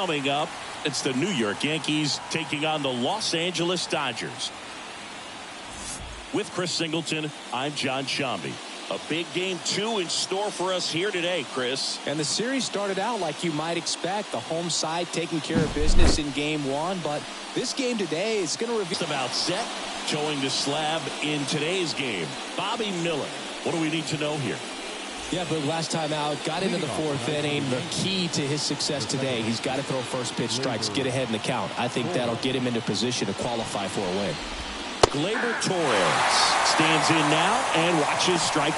coming up. It's the New York Yankees taking on the Los Angeles Dodgers. With Chris Singleton, I'm John Shambi. A big game 2 in store for us here today, Chris. And the series started out like you might expect. The home side taking care of business in game 1. But this game today is going to reveal. About set, showing the slab in today's game. Bobby Miller. What do we need to know here? Yeah, but last time out, got into the 4th inning. The key to his success today, he's got to throw first pitch strikes, get ahead in the count. I think that'll get him into position to qualify for a win. Gleyber Torres stands in now and watches strike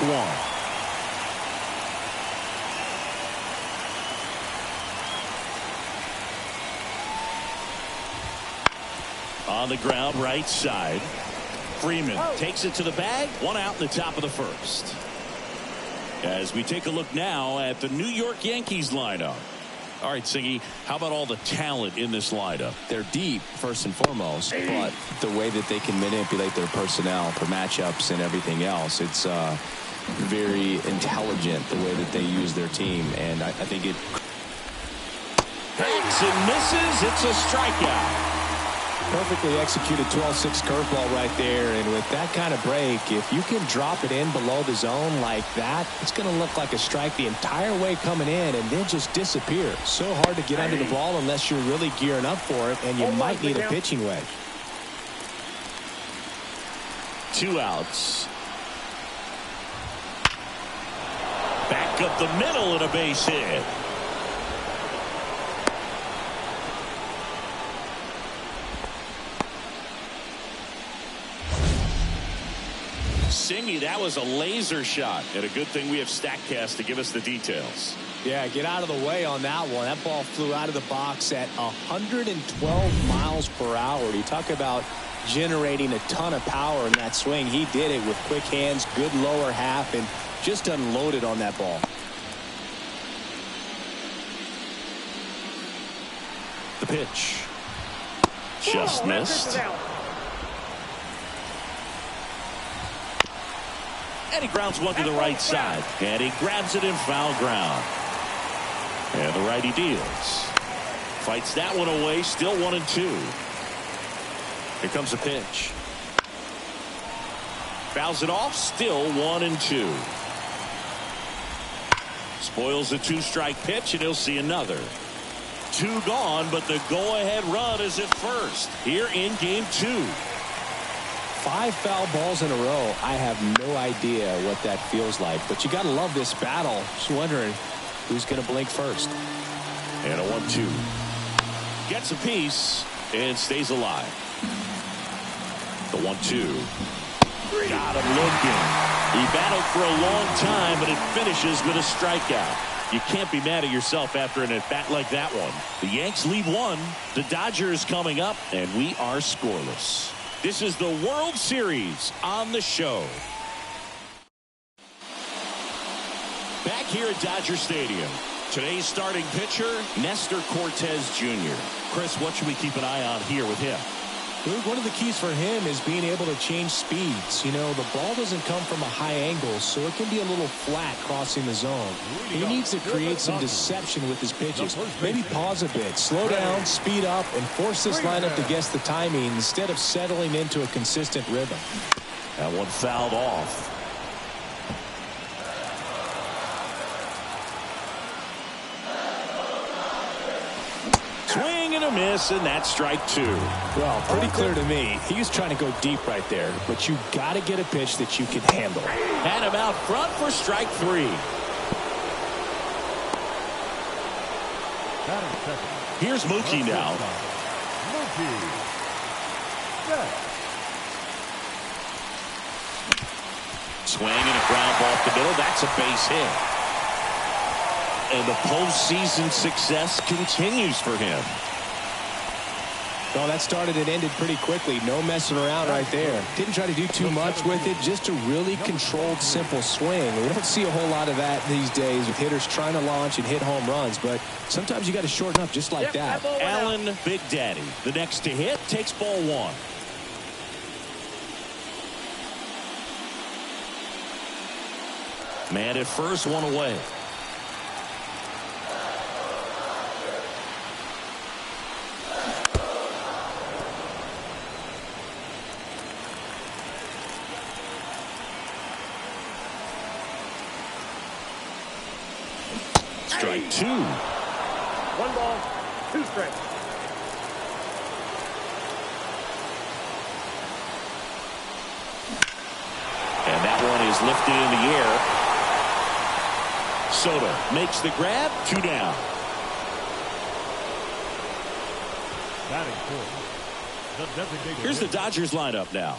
1. On the ground, right side. Freeman takes it to the bag. 1 out in the top of the 1st. As we take a look now at the New York Yankees lineup. All right, Singy, how about all the talent in this lineup? They're deep, first and foremost, but the way that they can manipulate their personnel for matchups and everything else, it's very intelligent the way that they use their team, and I think it hacks and misses. It's a strikeout. Perfectly executed 12-6 curveball right there, and with that kind of break, if you can drop it in below the zone like that, it's going to look like a strike the entire way coming in and then just disappear. So hard to get under the ball unless you're really gearing up for it, and you might need a pitching wedge. 2 outs. Back up the middle and a base hit. Singy, that was a laser shot, and a good thing we have StatCast to give us the details. Yeah, get out of the way on that one. That ball flew out of the box at 112 miles per hour. You talk about generating a ton of power in that swing. He did it with quick hands, good lower half, and just unloaded on that ball. The pitch. Just missed. And he grounds one to the right side. And he grabs it in foul ground. And the righty deals. Fights that one away. Still 1-2. Here comes the pitch. Fouls it off. Still 1-2. Spoils the 2-strike pitch, and he'll see another. 2 gone, but the go-ahead run is at first here in game 2. 5 foul balls in a row. I have no idea what that feels like, but you got to love this battle. Just wondering who's going to blink first. And a 1-2. Gets a piece and stays alive. The 1-2. Got him looking. He battled for a long time, but it finishes with a strikeout. You can't be mad at yourself after an at-bat like that one. The Yanks lead 1. The Dodgers coming up, and we are scoreless. This is the World Series on the show. Back here at Dodger Stadium. Today's starting pitcher, Nestor Cortez Jr. Chris, what should we keep an eye on here with him? One of the keys for him is being able to change speeds. You know, the ball doesn't come from a high angle, so it can be a little flat crossing the zone. He needs to create some deception with his pitches. Maybe pause a bit, slow down, speed up, and force this lineup to guess the timing instead of settling into a consistent rhythm. That one fouled off. Swing and a miss, and that's strike 2. Well, pretty clear to me. He was trying to go deep right there, but you got to get a pitch that you can handle. Had him out front for strike 3. Here's Mookie now. Swing and a ground ball up the middle. That's a base hit. And the postseason success continues for him. Well, that started and ended pretty quickly. No messing around right there. Didn't try to do too much with it. Just a really controlled, simple swing. We don't see a whole lot of that these days with hitters trying to launch and hit home runs. But sometimes you got to shorten up just like that. Allen, Big Daddy. The next to hit takes ball 1. Man at first, 1 away. Strike two. 1 ball, 2 strikes. And that one is lifted in the air. Soto makes the grab. 2 down. Here's the Dodgers lineup now.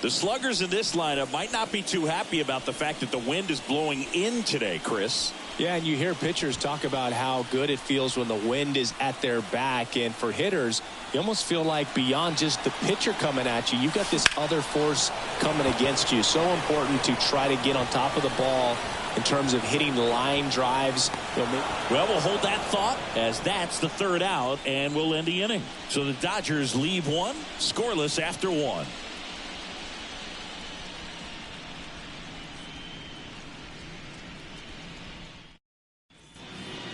The sluggers in this lineup might not be too happy about the fact that the wind is blowing in today, Chris. Yeah, and you hear pitchers talk about how good it feels when the wind is at their back. And for hitters, you almost feel like beyond just the pitcher coming at you, you've got this other force coming against you. So important to try to get on top of the ball in terms of hitting line drives. Well, we'll hold that thought as that's the 3rd out, and we'll end the inning. So the Dodgers leave one, scoreless after 1.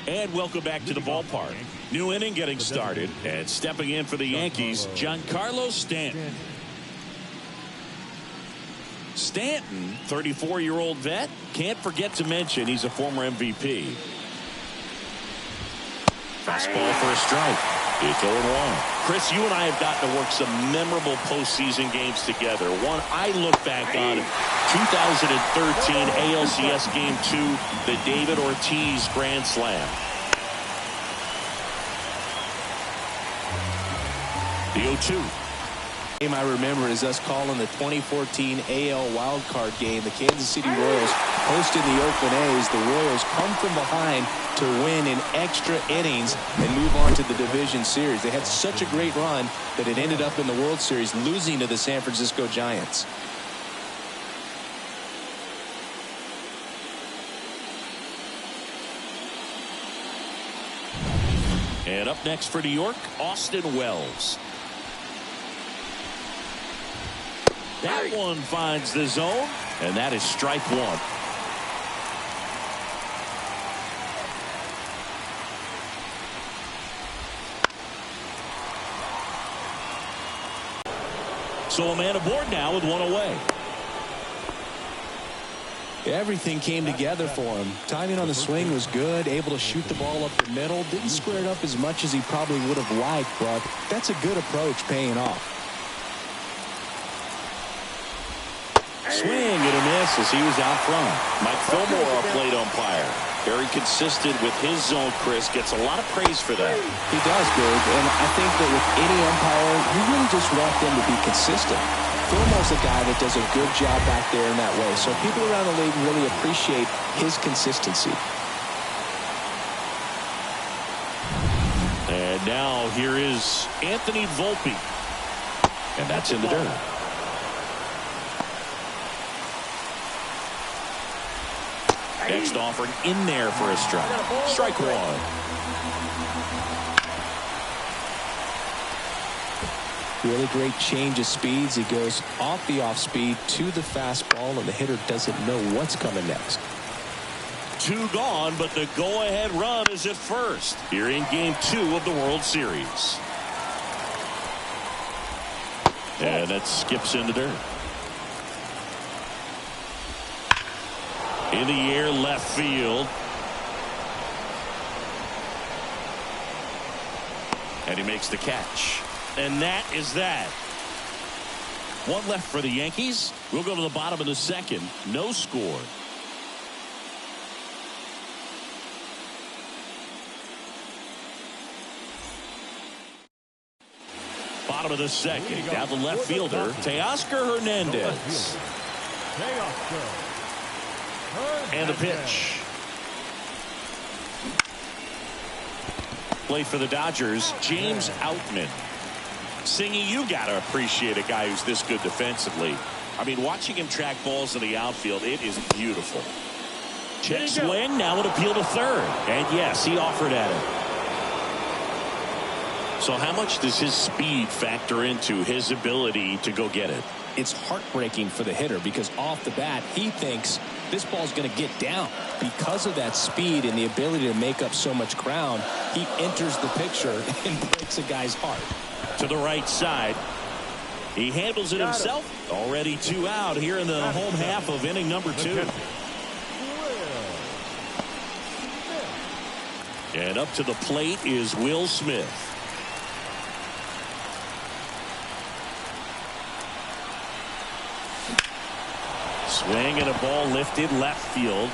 And welcome back to the ballpark. New inning getting started, and stepping in for the Yankees, Giancarlo Stanton. Stanton, 34-year-old vet, can't forget to mention he's a former MVP. Fastball for a strike. It's 0-1. Chris, you and I have gotten to work some memorable postseason games together. One I look back on, 2013 ALCS Game 2, the David Ortiz Grand Slam. The 0-2. Game I remember is us calling the 2014 AL wildcard game. The Kansas City Royals hosted the Oakland A's. The Royals come from behind to win in extra innings and move on to the division series. They had such a great run that it ended up in the World Series, losing to the San Francisco Giants. And up next for New York, Austin Wells. That one finds the zone, and that is strike 1. So a man aboard now with 1 away. Everything came together for him. Timing on the swing was good, able to shoot the ball up the middle. Didn't square it up as much as he probably would have liked, but that's a good approach paying off. Swing and a miss as he was out front. Mike Fillmore, our plate umpire. Very consistent with his zone, Chris. Gets a lot of praise for that. He does, Big, and I think that with any umpire, you really just want them to be consistent. Fillmore's a guy that does a good job back there in that way, so people around the league really appreciate his consistency. And now here is Anthony Volpe. And that's in the dirt. Next offering in there for a strike. Strike 1. Really great change of speeds. He goes off the off speed to the fastball, and the hitter doesn't know what's coming next. 2 gone, but the go-ahead run is at first here in Game 2 of the World Series. And that skips in the dirt. In the air, left field. And he makes the catch. And that is that. 1 left for the Yankees. We'll go to the bottom of the 2nd. No score. Bottom of the 2nd. Down the left fielder, Teoscar Hernandez. And the pitch. Play for the Dodgers, James Outman. Singy, you got to appreciate a guy who's this good defensively. I mean, watching him track balls in the outfield, it is beautiful. Check swing, now an appeal to third. And yes, he offered at it. So how much does his speed factor into his ability to go get it? It's heartbreaking for the hitter because off the bat, he thinks this ball's going to get down. Because of that speed and the ability to make up so much ground, he enters the picture and breaks a guy's heart. To the right side. He handles it himself. Already 2 out here in the home half of inning number 2. And up to the plate is Will Smith. Swing and a ball lifted left field.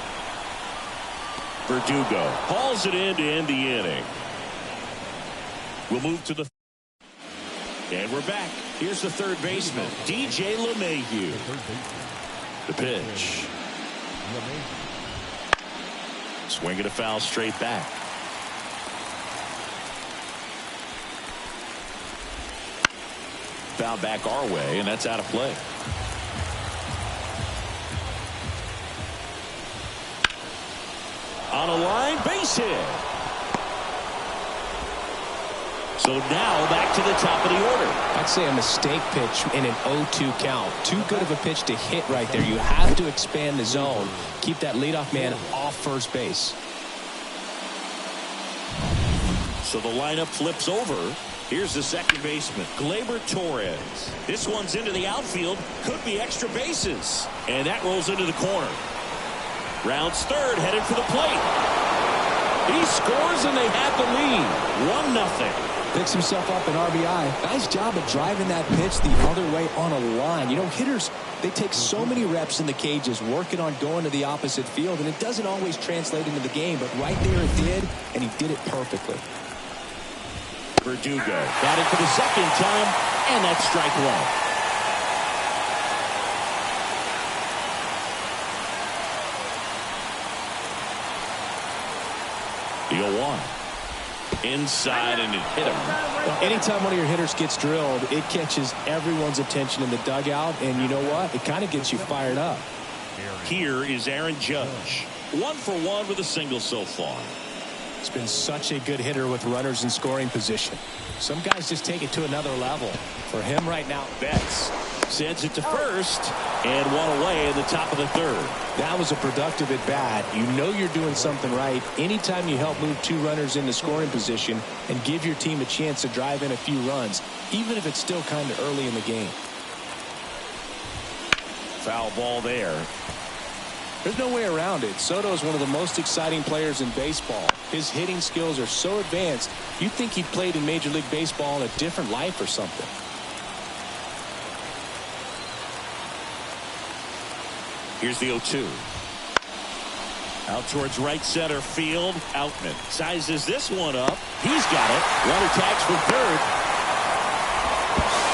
Verdugo hauls it in to end the inning. We'll move to the. And we're back. Here's the third baseman, DJ LeMahieu. The pitch. Swing and a foul straight back. Foul back our way, and that's out of play. On a line, base hit. So now back to the top of the order. I'd say a mistake pitch in an 0-2 count. Too good of a pitch to hit right there. You have to expand the zone. Keep that leadoff man off first base. So the lineup flips over. Here's the second baseman, Gleyber Torres. This one's into the outfield. Could be extra bases. And that rolls into the corner. Rounds third, headed for the plate. He scores and they have the lead. 1-0. Picks himself up an RBI. Nice job of driving that pitch the other way on a line. You know, hitters, they take so many reps in the cages working on going to the opposite field, and it doesn't always translate into the game, but right there it did, and he did it perfectly. Verdugo batting for the second time, and that's strike one. The 0-1. Inside, and it hit him. Well, anytime one of your hitters gets drilled, it catches everyone's attention in the dugout, and you know what? It kind of gets you fired up. Here is Aaron Judge. 1 for 1 with a single so far. It's been such a good hitter with runners in scoring position. Some guys just take it to another level. For him right now, Betts sends it to first, and one away in the top of the third. that was a productive at bat. You know you're doing something right anytime you help move two runners into scoring position and give your team a chance to drive in a few runs, even if it's still kind of early in the game. Foul ball there. There's no way around it. Soto is one of the most exciting players in baseball. His hitting skills are so advanced, you'd think he played in Major League Baseball in a different life or something. Here's the 0-2. Out towards right center field. Outman sizes this one up. He's got it. Runner tags for third.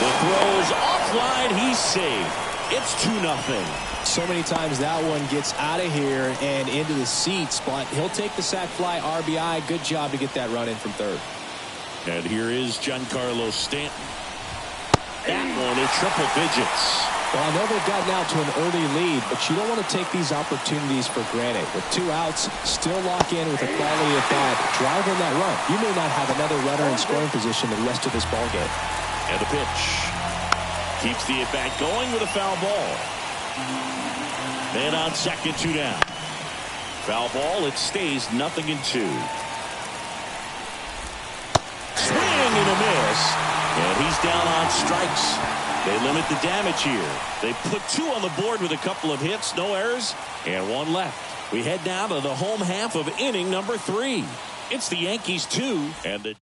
The throw's offline. He's safe. It's 2-0. So many times that one gets out of here and into the seats, but he'll take the sac fly RBI. Good job to get that run in from third. And here is Giancarlo Stanton. That one is triple digits. Well, I know they've gotten out to an early lead, but you don't want to take these opportunities for granted. With 2 outs, still lock in with a quality at bat. Drive in that run. You may not have another runner in scoring position the rest of this ball game. And the pitch. Keeps the at-bat going with a foul ball. Man on second, 2 down. Foul ball, it stays 0-2. Swing and a miss. And he's down on strikes. They limit the damage here. They put 2 on the board with a couple of hits, no errors, and 1 left. We head now to the home half of inning number 3. It's the Yankees 2, and the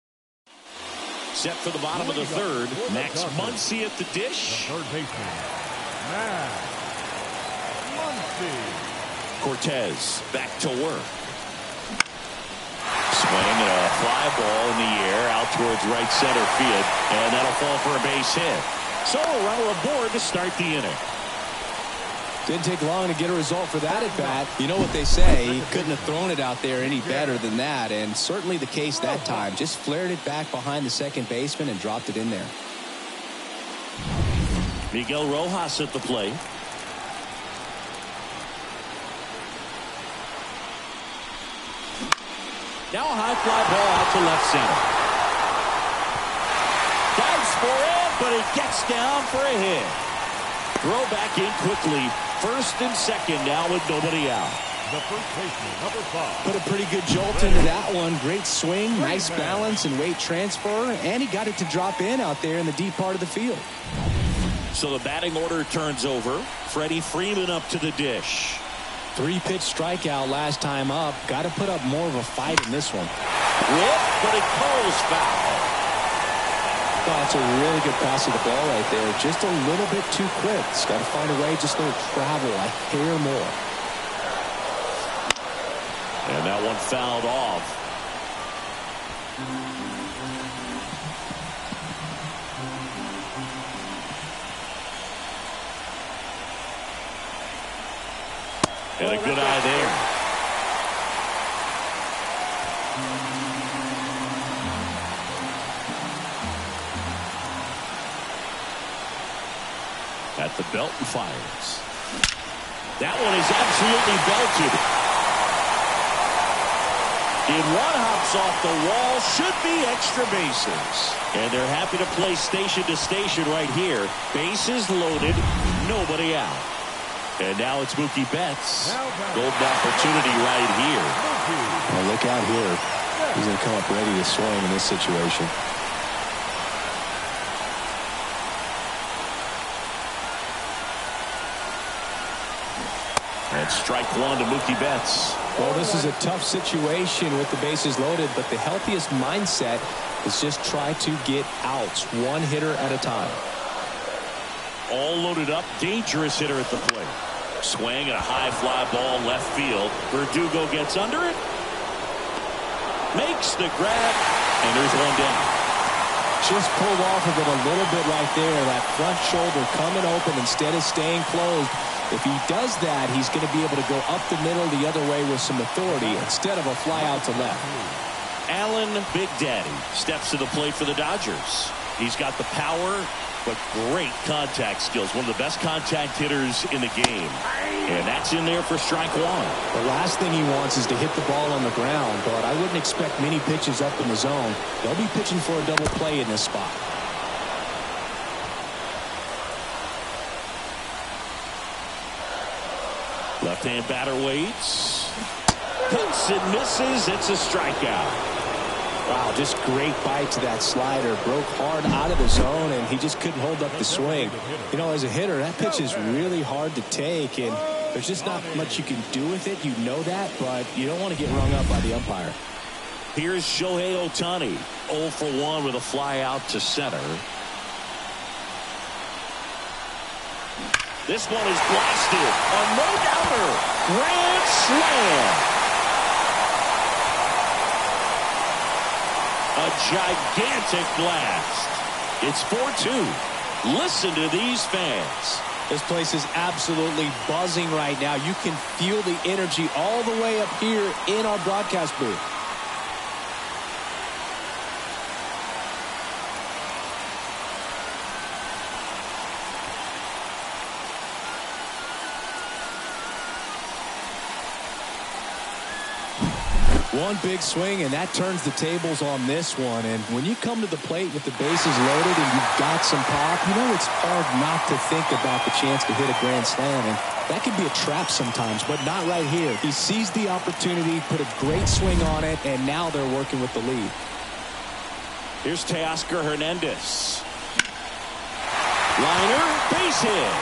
set for the bottom of the third. Max Muncy at the dish. Third baseman, Max Muncy. Cortez back to work. Swing and a fly ball in the air out towards right center field, and that'll fall for a base hit. So a runner aboard to start the inning. Didn't take long to get a result for that at bat. You know what they say, he couldn't have thrown it out there any better than that, and certainly the case that time. Just flared it back behind the second baseman and dropped it in there. Miguel Rojas at the plate. Now a high fly ball out to left center. Dives for it, but it gets down for a hit. Throw back in quickly. First and second now with nobody out. The first baseman, number 5. Put a pretty good jolt into that one. Great swing, nice balance and weight transfer, and he got it to drop in out there in the deep part of the field. So the batting order turns over. Freddie Freeman up to the dish. 3-pitch strikeout last time up. Got to put up more of a fight in this one. Whip, but it calls foul. Oh, it's a really good pass of the ball right there. Just a little bit too quick. It's got to find a way just to travel a hair more. And that one fouled off. And a good eye there. At the belt and fires. That one is absolutely belted. In one hops off the wall, should be extra bases. And they're happy to play station to station right here. Bases loaded, nobody out. And now it's Mookie Betts. Golden opportunity right here. Well, look out here. He's going to come up ready to swing in this situation. And strike one to Mookie Betts. Well, this is a tough situation with the bases loaded, but the healthiest mindset is just try to get outs, one hitter at a time. All loaded up, dangerous hitter at the plate. Swing and a high fly ball left field. Verdugo gets under it. Makes the grab, and there's one down. Just pulled off of it a little bit right there. That front shoulder coming open instead of staying closed. If he does that, he's going to be able to go up the middle the other way with some authority instead of a fly out to left. Alan Big Daddy steps to the plate for the Dodgers. He's got the power, but great contact skills. One of the best contact hitters in the game. And that's in there for strike one. The last thing he wants is to hit the ball on the ground, but I wouldn't expect many pitches up in the zone. They'll be pitching for a double play in this spot. Left-hand batter waits. Hits and misses. It's a strikeout. Wow, just great bite to that slider. Broke hard out of the zone, and he just couldn't hold up the swing. You know, as a hitter, that pitch is really hard to take, and there's just not much you can do with it. You know that, but you don't want to get rung up by the umpire. Here's Shohei Ohtani. 0 for 1 with a fly out to center. This one is blasted. A no-doubter. Grand slam. A gigantic blast. It's 4-2. Listen to these fans. This place is absolutely buzzing right now. You can feel the energy all the way up here in our broadcast booth. One big swing, and that turns the tables on this one. And when you come to the plate with the bases loaded and you've got some pop, you know it's hard not to think about the chance to hit a grand slam. And that could be a trap sometimes, but not right here. He seized the opportunity, put a great swing on it, and now they're working with the lead. Here's Teoscar Hernandez. Liner, base hit.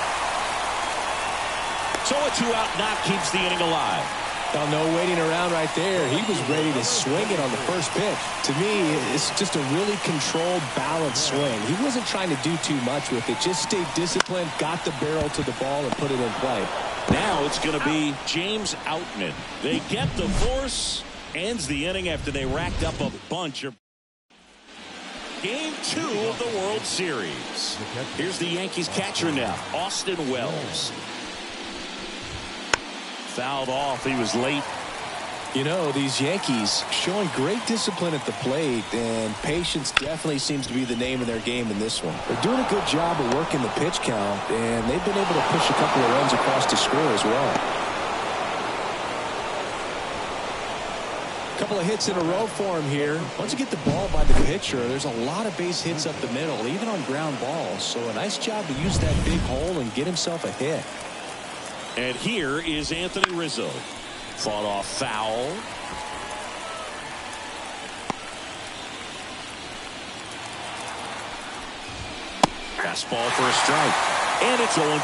So a 2-out knock keeps the inning alive. Well, no waiting around right there. He was ready to swing it on the first pitch. To me, it's just a really controlled, balanced swing. He wasn't trying to do too much with it. Just stayed disciplined, got the barrel to the ball, and put it in play. Now it's going to be James Outman. They get the force. Ends the inning after they racked up a bunch of. Game 2 of the World Series. Here's the Yankees catcher now, Austin Wells. Fouled off. He was late. You know, these Yankees showing great discipline at the plate, and patience definitely seems to be the name of their game in this one. They're doing a good job of working the pitch count, and they've been able to push a couple of runs across the score as well. A couple of hits in a row for him here. Once you get the ball by the pitcher, there's a lot of base hits up the middle, even on ground balls. So a nice job to use that big hole and get himself a hit. And here is Anthony Rizzo. Fought off foul. Fastball for a strike. And it's 0-2.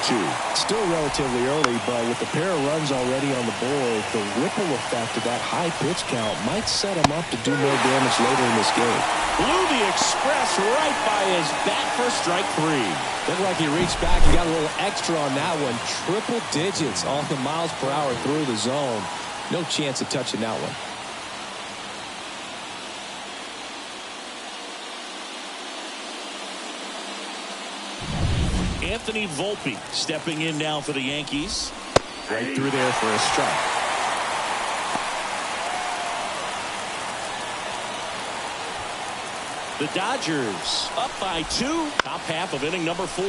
Still relatively early, but with a pair of runs already on the board, the ripple effect of that high pitch count might set him up to do more damage later in this game. Blew the express right by his bat for strike 3. Looked like he reached back and got a little extra on that one. Triple digits on the miles per hour through the zone. No chance of touching that one. Anthony Volpe stepping in now for the Yankees. Right through there for a strike. The Dodgers up by 2. Top half of inning number 4.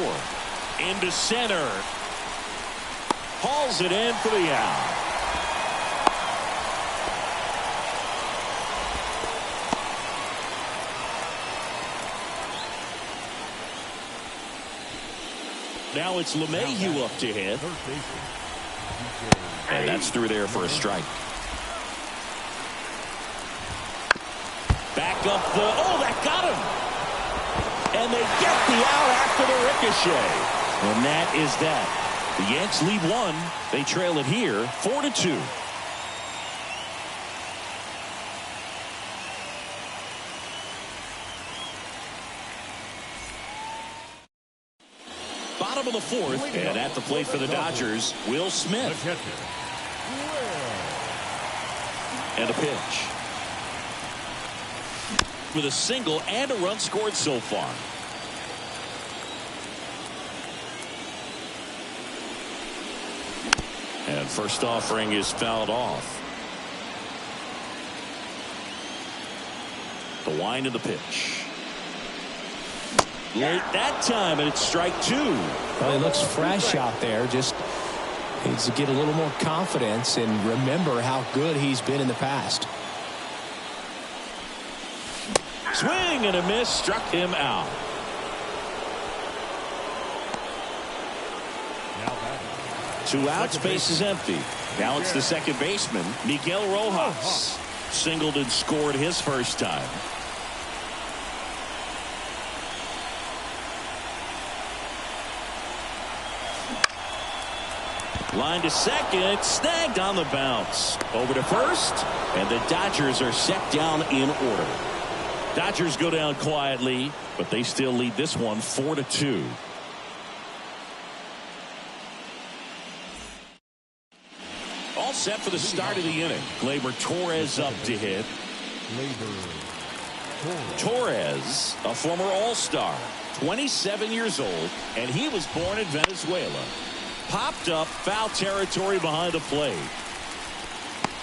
Into center. Hauls it in for the out. Now it's LeMahieu up to hit. And that's through there for a strike. Back up the... Oh, that got him! And they get the out after the ricochet. And that is that. The Yanks lead 1. They trail it here 4-2. Bottom of the 4th, and at the plate for the Dodgers, Will Smith. And a pitch. With a single and a run scored so far. And first offering is fouled off. The wind of the pitch. Late that time, and it's strike 2. Well, he looks fresh out there. Just needs to get a little more confidence and remember how good he's been in the past. Swing and a miss, struck him out. Two outs, base is empty. Now it's the second baseman, Miguel Rojas. Singled and scored his first time. Line to second, snagged on the bounce. Over to first, and the Dodgers are set down in order. Dodgers go down quietly, but they still lead this one 4-2. All set for the start of the inning. Gleyber Torres up to hit. Torres, a former All-Star, 27 years old, and he was born in Venezuela. Popped up, foul territory behind the plate.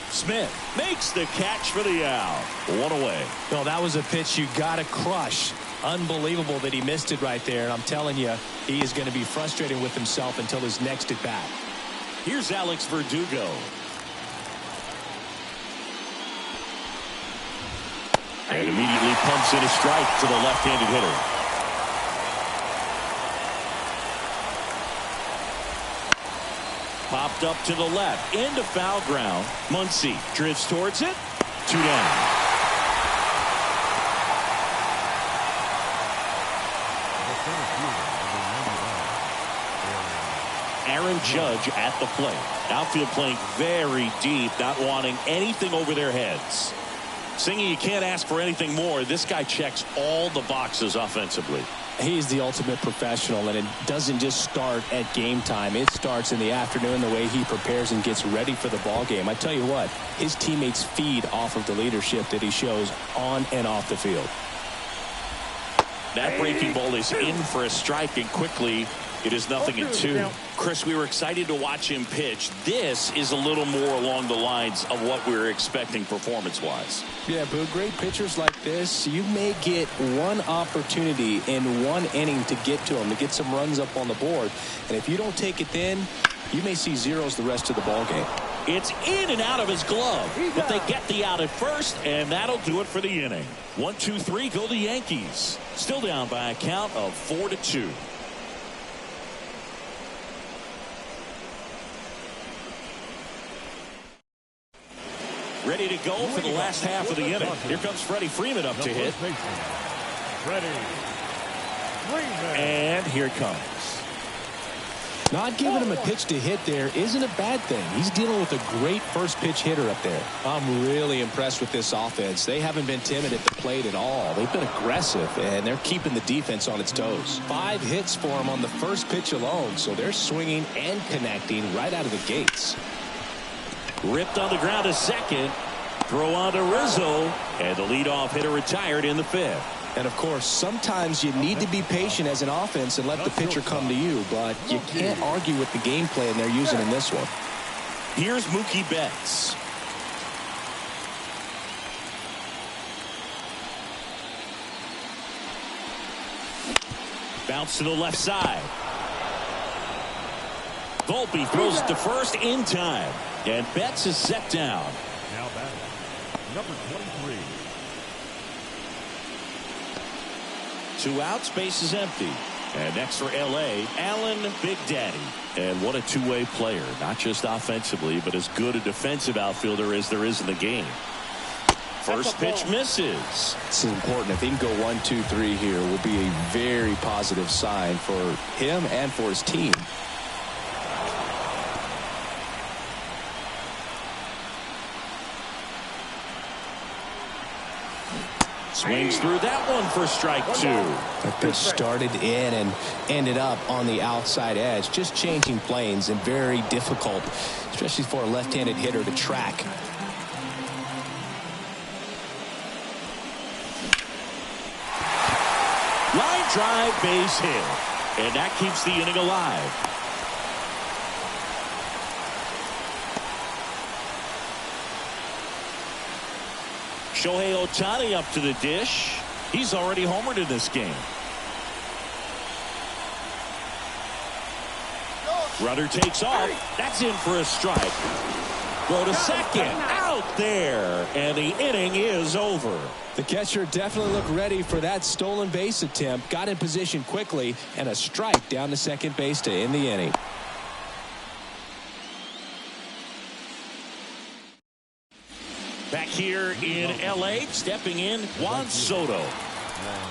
Smith makes the catch for the out. One away. No, that was a pitch you got to crush. Unbelievable that he missed it right there. And I'm telling you, he is going to be frustrated with himself until his next at bat. Here's Alex Verdugo. And immediately pumps in a strike to the left-handed hitter. Popped up to the left, into foul ground. Muncy drifts towards it. 2 down. Aaron Judge at the plate. Outfield playing very deep, not wanting anything over their heads. Singing, you can't ask for anything more. This guy checks all the boxes offensively. He's the ultimate professional, and it doesn't just start at game time. It starts in the afternoon, the way he prepares and gets ready for the ball game. I tell you what, his teammates feed off of the leadership that he shows on and off the field. That breaking ball is in for a strike, and quickly it is 0-2. Chris, we were excited to watch him pitch. This is a little more along the lines of what we were expecting performance-wise. Yeah, Boo, great pitchers like this, you may get one opportunity in one inning to get to them, to get some runs up on the board. And if you don't take it then, you may see zeros the rest of the ball game. It's in and out of his glove, but they get the out at first, and that'll do it for the inning. 1-2-3, go the Yankees. Still down by a count of 4-2. Ready to go for the last half of the inning. Here comes Freddie Freeman up to hit. And here it comes. Not giving him a pitch to hit there isn't a bad thing. He's dealing with a great first pitch hitter up there. I'm really impressed with this offense. They haven't been timid at the plate at all. They've been aggressive, and they're keeping the defense on its toes. 5 hits for them on the first pitch alone, so they're swinging and connecting right out of the gates. Ripped on the ground to second. Throw on to Rizzo, and the leadoff hitter retired in the 5th. And, of course, sometimes you need to be patient as an offense and let the pitcher come to you, but you can't argue with the game plan they're using in this one. Here's Mookie Betts. Bounce to the left side. Volpe throws it to first in time, and Betts is set down. Now batting, number 23. 2 outs, base is empty. And next for L.A., Allen Big Daddy. And what a two-way player, not just offensively, but as good a defensive outfielder as there is in the game. First pitch misses. This is important. If he can go 1, 2, 3 here, will be a very positive sign for him and for his team. Swings through that one for strike 2. That pitch started in and ended up on the outside edge. Just changing planes and very difficult, especially for a left-handed hitter to track. Line drive, base hit. And that keeps the inning alive. Shohei Ohtani up to the dish. He's already homered in this game. Runner takes off. That's in for a strike. Throw to second. Out there. And the inning is over. The catcher definitely looked ready for that stolen base attempt. Got in position quickly, and a strike down to second base to end the inning. Back here in L.A., stepping in, Juan Soto.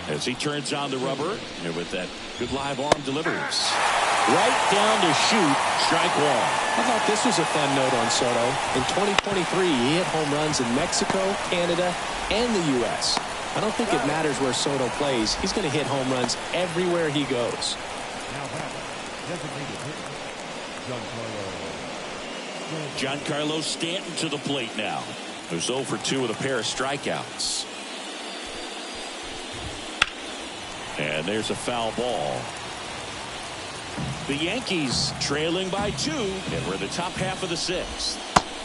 As he turns on the rubber, and with that good live arm delivers. Right down to shoot, strike 1. I thought this was a fun note on Soto. In 2023, he hit home runs in Mexico, Canada, and the U.S. I don't think it matters where Soto plays. He's going to hit home runs everywhere he goes. Now batting, designated hitter, Giancarlo Stanton to the plate now. There's 0 for 2 with a pair of strikeouts. And there's a foul ball. The Yankees trailing by 2, and we're in the top half of the 6th.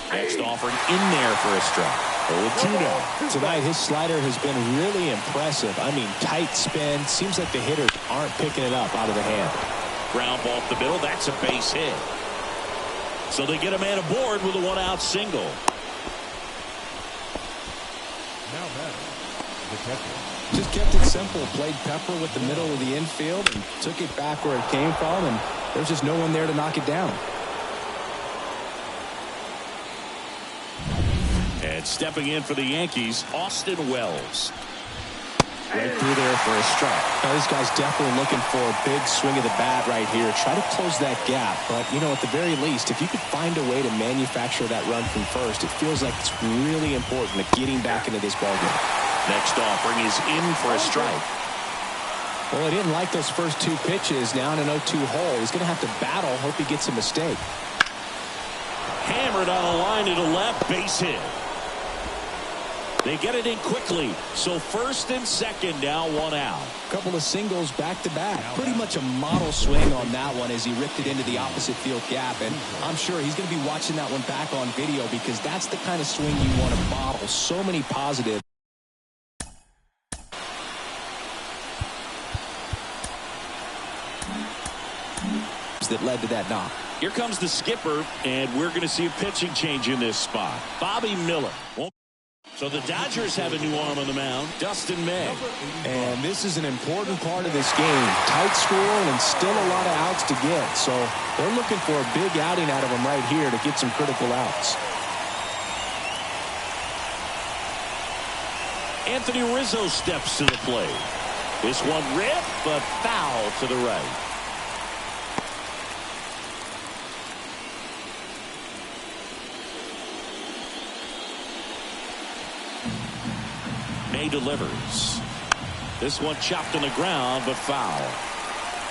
Next offering in there for a strike. 0-2 now. Tonight, his slider has been really impressive. I mean, tight spin. Seems like the hitters aren't picking it up out of the hand. Ground ball up the middle. That's a base hit. So they get a man aboard with a 1-out single. Now batting, the catcher. Just kept it simple. Played pepper with the middle of the infield and took it back where it came from, and there's just no one there to knock it down. And stepping in for the Yankees, Austin Wells. Right through there for a strike. Now, this guy's definitely looking for a big swing of the bat right here. Try to close that gap. But, you know, at the very least, if you could find a way to manufacture that run from first, it feels like it's really important to getting back into this ballgame. Next offering is in for a strike. Well, he didn't like those first 2 pitches. Now in an 0-2 hole. He's going to have to battle. Hope he gets a mistake. Hammered on a line to the left. Base hit. They get it in quickly. So first and second now, 1 out. Couple of singles back to back. Pretty much a model swing on that one as he ripped it into the opposite field gap. And I'm sure he's going to be watching that one back on video because that's the kind of swing you want to model. So many positives. That led to that knock. Here comes the skipper, and we're going to see a pitching change in this spot. Bobby Miller. So the Dodgers have a new arm on the mound, Dustin May. And this is an important part of this game. Tight score and still a lot of outs to get. So they're looking for a big outing out of him right here to get some critical outs. Anthony Rizzo steps to the plate. This one ripped, but foul to the right. May delivers. This one chopped on the ground, but foul.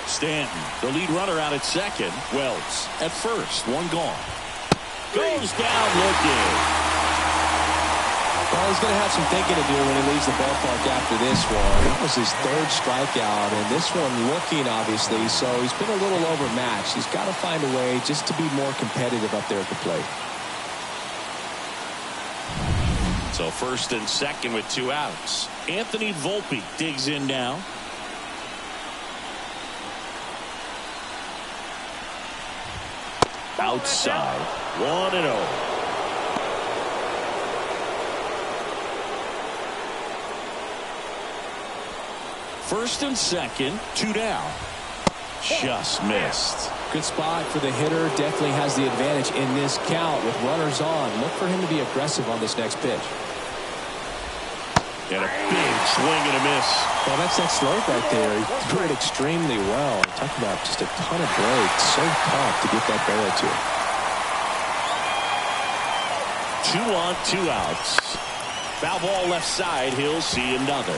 Stanton, the lead runner, out at second. Wells at first, one gone. Goes down looking. Well, he's going to have some thinking to do when he leaves the ballpark after this one. That was his third strikeout, and this one looking, obviously, so he's been a little overmatched. He's got to find a way just to be more competitive up there at the plate. So first and second with 2 outs. Anthony Volpe digs in now. Outside, 1-0. First and second, 2 down. Just missed. Good spot for the hitter. Definitely has the advantage in this count with runners on. Look for him to be aggressive on this next pitch. And a big swing and a miss. Well, that's that slope right there. He threw it extremely well. Talking about just a ton of break. So tough to get that barrel to. 2 on, 2 outs. Foul ball left side. He'll see another.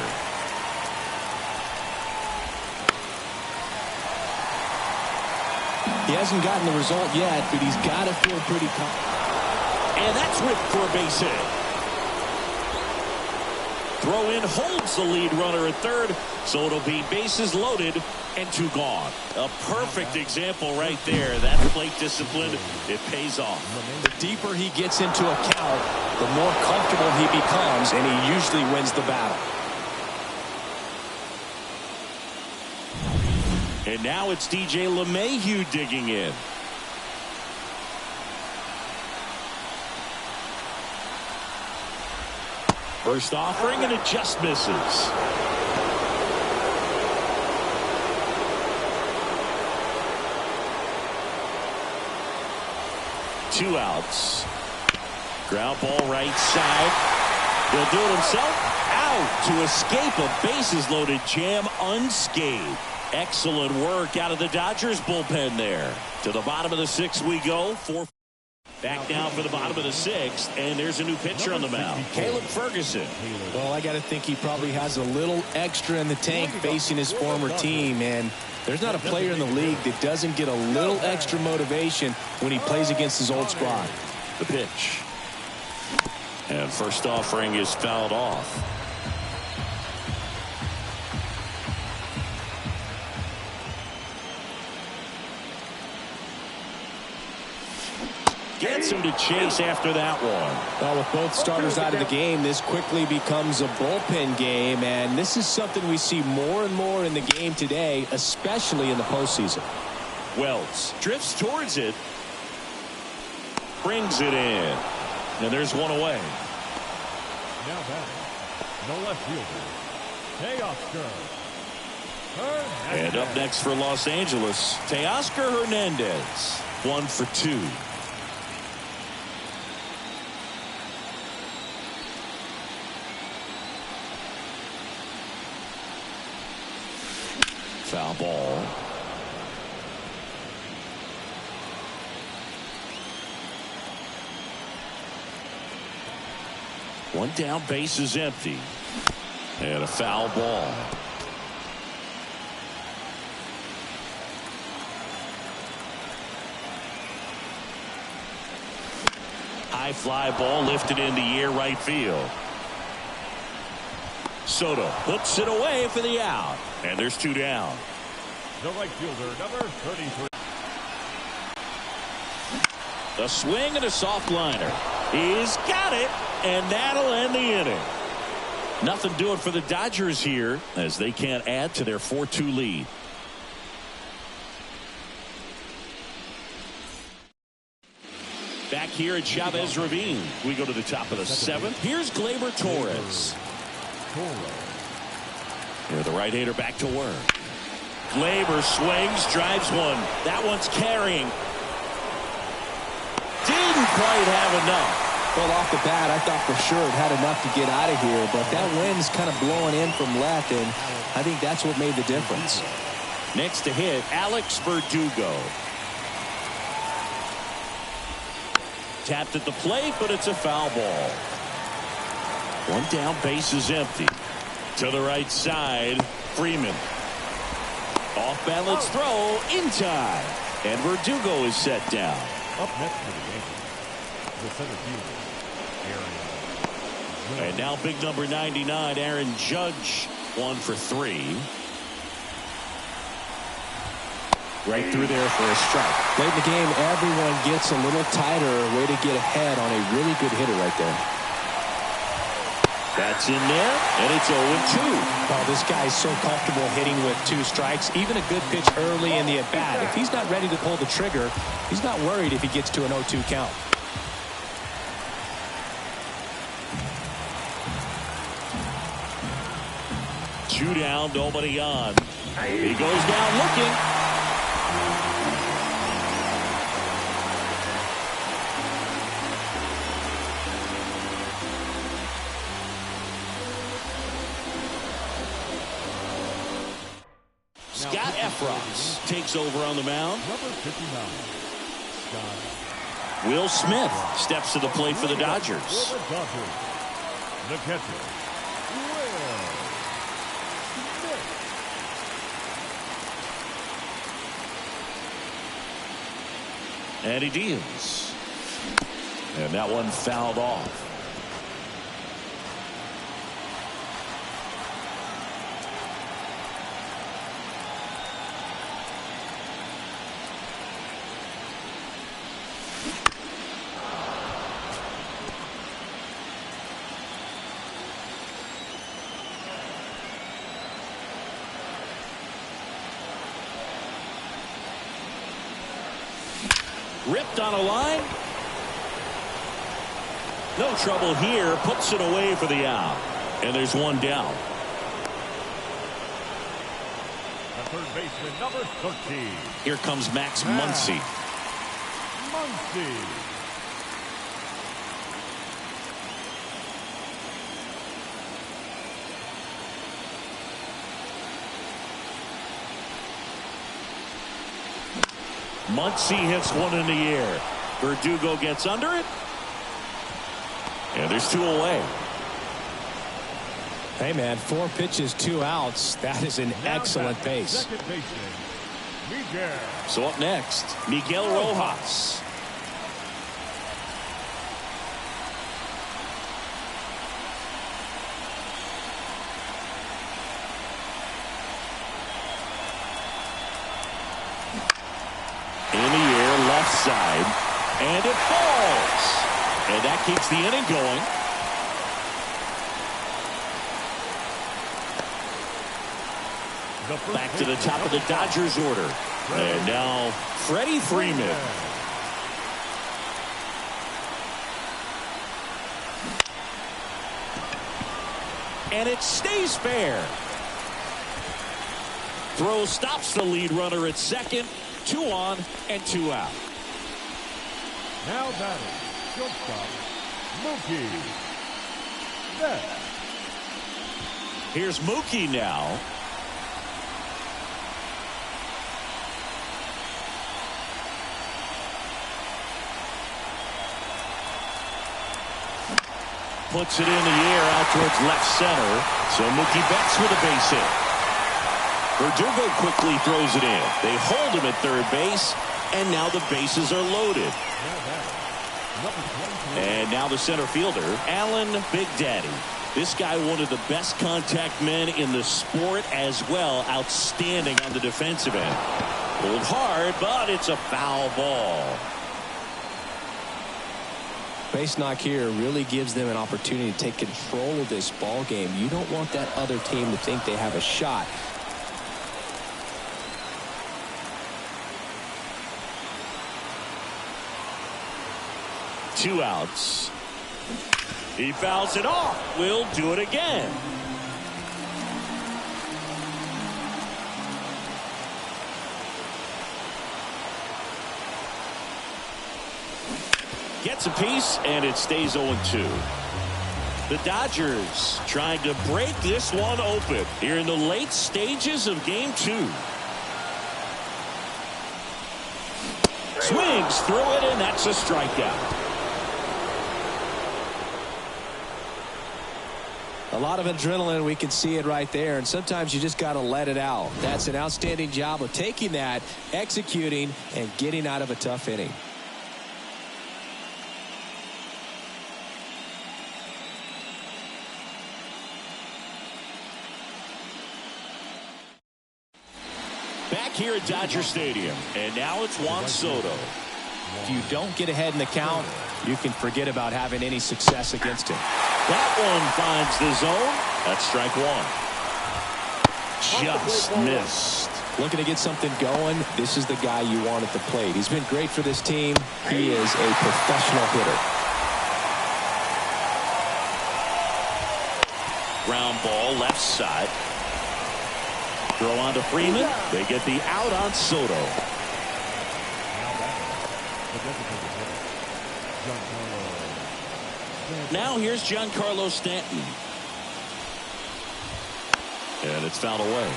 He hasn't gotten the result yet, but he's got to feel pretty confident. And that's ripped for a base hit. Throw in holds the lead runner at third, so it'll be bases loaded and 2 gone. A perfect example right there. That plate discipline, it pays off. The deeper he gets into a count, the more comfortable he becomes, and he usually wins the battle. And now it's DJ LeMahieu digging in. First offering, and it just misses. Two outs. Ground ball right side. He'll do it himself. Out to escape a bases loaded jam unscathed. Excellent work out of the Dodgers bullpen there. To the bottom of the 6th we go. Back now for the bottom of the 6th, and there's a new pitcher on the mound, Caleb Ferguson. Well, I got to think he probably has a little extra in the tank facing his former team, and there's not a player in the league that doesn't get a little extra motivation when he plays against his old squad. The pitch. And first offering is fouled off. Gets him to chase after that one. Well, with both starters out of the game, this quickly becomes a bullpen game, and this is something we see more and more in the game today, especially in the postseason. Wells drifts towards it. Brings it in. And there's one away. Now batting, the left fielder, Teoscar Hernandez. And up next for Los Angeles, Teoscar Hernandez. 1 for 2. Foul ball. One down, base is empty. And a foul ball. High fly ball lifted in the air right field. Soto hooks it away for the out. And there's 2 down. The right fielder, number 33. A swing and a soft liner. He's got it, and that'll end the inning. Nothing doing for the Dodgers here as they can't add to their 4-2 lead. Back here at Chavez Ravine, we go to the top of the 7th. Here's Gleyber Torres. Here, the right-hander back to work. Gleyber swings, drives one. That one's carrying. Didn't quite have enough. Well, off the bat, I thought for sure it had enough to get out of here, but that wind's kind of blowing in from left, and I think that's what made the difference. Next to hit, Alex Verdugo. Tapped at the plate, but it's a foul ball. One down, base is empty. To the right side, Freeman. Off balance throw, in time. And Verdugo is set down. Up next for the Yankees, the center fielder, Aaron. And now big number 99, Aaron Judge, 1 for 3. Right through there for a strike. Late in the game, everyone gets a little tighter. Way to get ahead on a really good hitter right there. That's in there, and it's 0-2. Oh, this guy's so comfortable hitting with 2 strikes. Even a good pitch early in the at-bat. If he's not ready to pull the trigger, he's not worried if he gets to an 0-2 count. Two down, nobody on. He goes down looking. Scott Efros takes over on the mound. Number 59, Scott. Will Smith steps to the plate for the Dodgers. For the Dodgers, the catcher, Will Smith. And he deals. And that one fouled off. Ripped on a line. No trouble here. Puts it away for the out. And there's one down. The third baseman, number 13. Here comes Max Muncy. Muncy. Muncy hits one in the air. Verdugo gets under it. And there's 2 away. Hey, man, 4 pitches, 2 outs. That is an excellent pace. Second baseman, Miguel. So up next, Miguel Rojas. Side, and it falls, and that keeps the inning going. Back to the top of the Dodgers order, and now Freddie Freeman. And it stays fair. Throw stops the lead runner at second. 2 on and 2 out. Now batting, shortstop, Mookie Betts. Here's Mookie now. Puts it in the air out towards left center. So Mookie Betts with a base hit. Verdugo quickly throws it in. They hold him at third base, and now the bases are loaded. And now the center fielder, Alan Big Daddy. This guy, one of the best contact men in the sport as well. Outstanding on the defensive end. Pulled hard, but it's a foul ball. Base knock here really gives them an opportunity to take control of this ball game. You don't want that other team to think they have a shot. Two outs. He fouls it off. We'll do it again. Gets a piece, and it stays 0-2. The Dodgers trying to break this one open here in the late stages of Game 2. Swings through it, and that's a strikeout. A lot of adrenaline, we can see it right there, and sometimes you just got to let it out. That's an outstanding job of taking that, executing, and getting out of a tough inning. Back here at Dodger Stadium, and now it's Juan Soto. If you don't get ahead in the count, you can forget about having any success against him. That one finds the zone. That's strike one. Just missed. Looking to get something going. This is the guy you want at the plate. He's been great for this team. He is a professional hitter. Ground ball left side. Throw on to Freeman. They get the out on Soto. Now here's Giancarlo Stanton. And it's fouled away.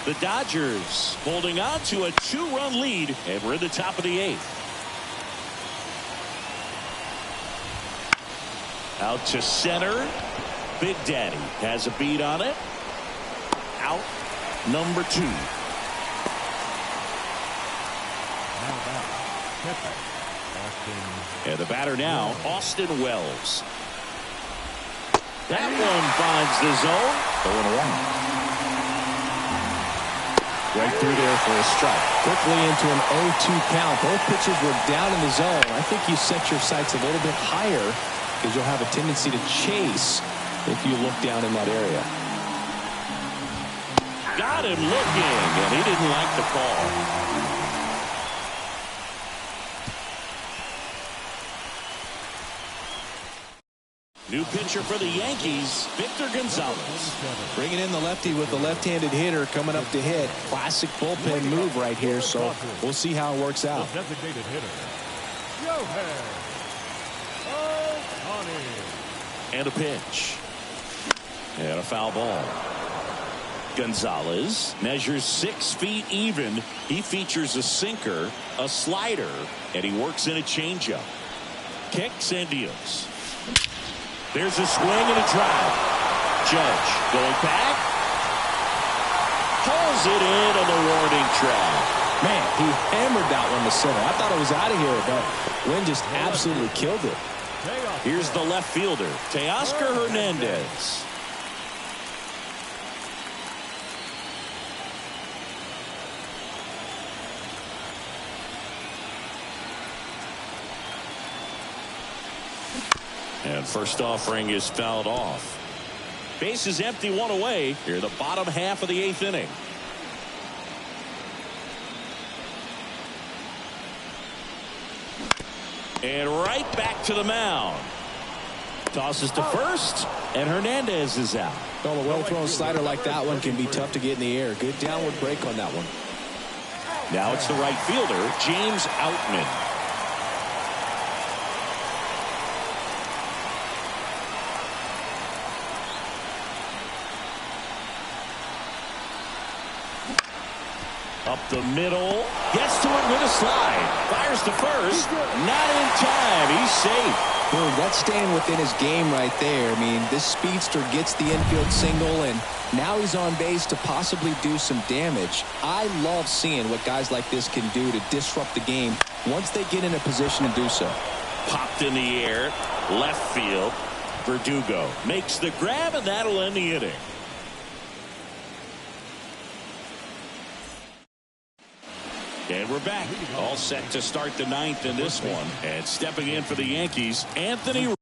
The Dodgers holding on to a 2-run lead, and we're in the top of the 8th. Out to center. Big Daddy has a beat on it. Out number 2. And the batter now, Austin Wells. That one finds the zone. 0-1. Right through there for a strike. Quickly into an 0-2 count. Both pitchers were down in the zone. I think you set your sights a little bit higher because you'll have a tendency to chase if you look down in that area. Got him looking, and he didn't like the call. New pitcher for the Yankees, Victor Gonzalez. Bringing in the lefty with the left-handed hitter coming up to hit. Classic bullpen move right here, so we'll see how it works out. Designated hitter, And a pitch. And a foul ball. Gonzalez measures 6 feet even. He features a sinker, a slider, and he works in a changeup. Kicks and deals. There's a swing and a drive. Judge going back. Pulls it in on the warning track. Man, he hammered that one to center. I thought it was out of here, but Wynn just absolutely killed it. Here's the left fielder, Teoscar Hernandez. And first offering is fouled off. Base is empty, 1 away. Here in the bottom half of the 8th inning. And right back to the mound. Tosses to first, and Hernandez is out. Well, a well-thrown slider like that one can be tough to get in the air. Good downward break on that one. Now it's the right fielder, James Outman. Up the middle, gets to it with a slide, fires to first, not in time, he's safe. Boom, that's staying within his game right there. I mean, this speedster gets the infield single, and now he's on base to possibly do some damage. I love seeing what guys like this can do to disrupt the game once they get in a position to do so. Popped in the air, left field. Verdugo makes the grab, and that'll end the inning. And we're back, all set to start the 9th in this one. And stepping in for the Yankees, Anthony.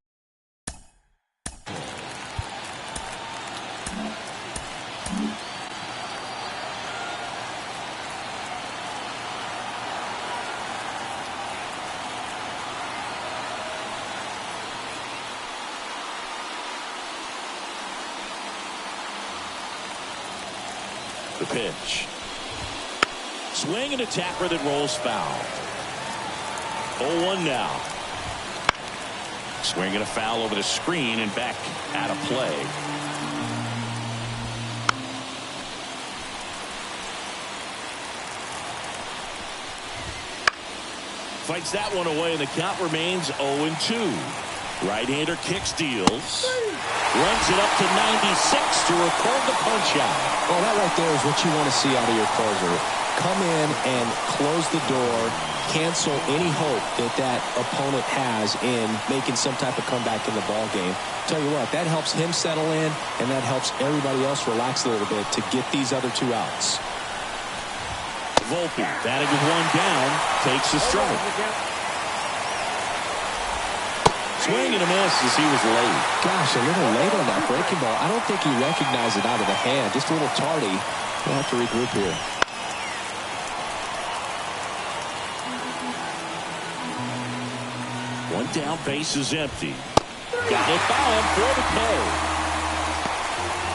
The pitch. Swing and a tapper that rolls foul. 0-1 now. Swinging a foul over the screen and back out of play. Fights that one away, and the count remains 0-2. Right-hander kicks, deals. Runs it up to 96 to record the punch-out. Well, that right there is what you want to see out of your closer. Come in and close the door, cancel any hope that opponent has in making some type of comeback in the ball game. Tell you what, that helps him settle in, and that helps everybody else relax a little bit to get these other two outs. Volpe, batting with one down, takes a strike. Swing and a miss as he was late. Gosh, a little late on that breaking ball. I don't think he recognized it out of the hand. Just a little tardy. We'll have to regroup here. One down, base is empty. Got it by him for the K.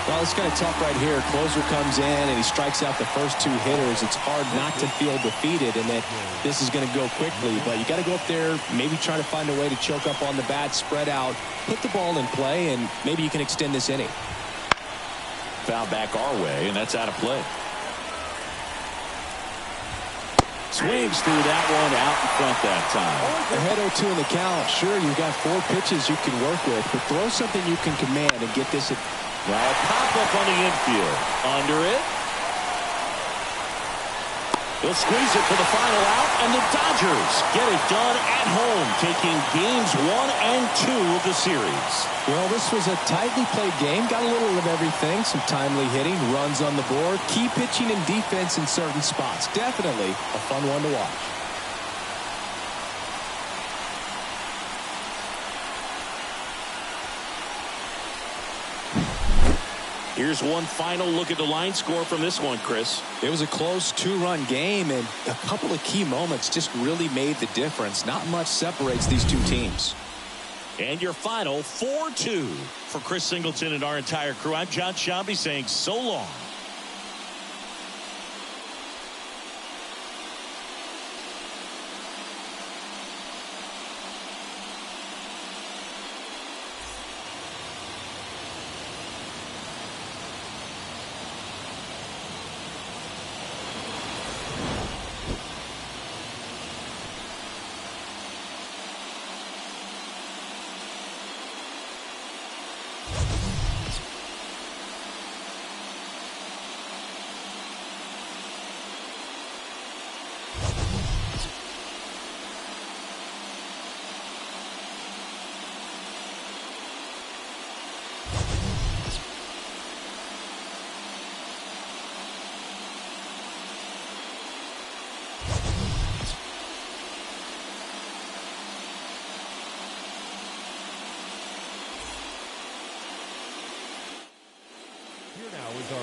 Well, it's kind of tough right here. Closer comes in and he strikes out the first two hitters. It's hard not to feel defeated and that this is going to go quickly. But you got to go up there, maybe try to find a way to choke up on the bat, spread out, put the ball in play, and maybe you can extend this inning. Foul back our way, and that's out of play. Swings through that one, out in front that time. Ahead 0-2 in the count. Sure, you've got 4 pitches you can work with, but throw something you can command and get this. Well, pop up on the infield. Under it. He'll squeeze it for the final out, and the Dodgers get it done at home, taking games 1 and 2 of the series. Well, this was a tightly played game. Got a little of everything. Some timely hitting, runs on the board, key pitching and defense in certain spots. Definitely a fun one to watch. Here's one final look at the line score from this one, Chris. It was a close 2-run game, and a couple of key moments just really made the difference. Not much separates these two teams. And your final 4-2 for Chris Singleton and our entire crew. I'm John Shambi saying so long.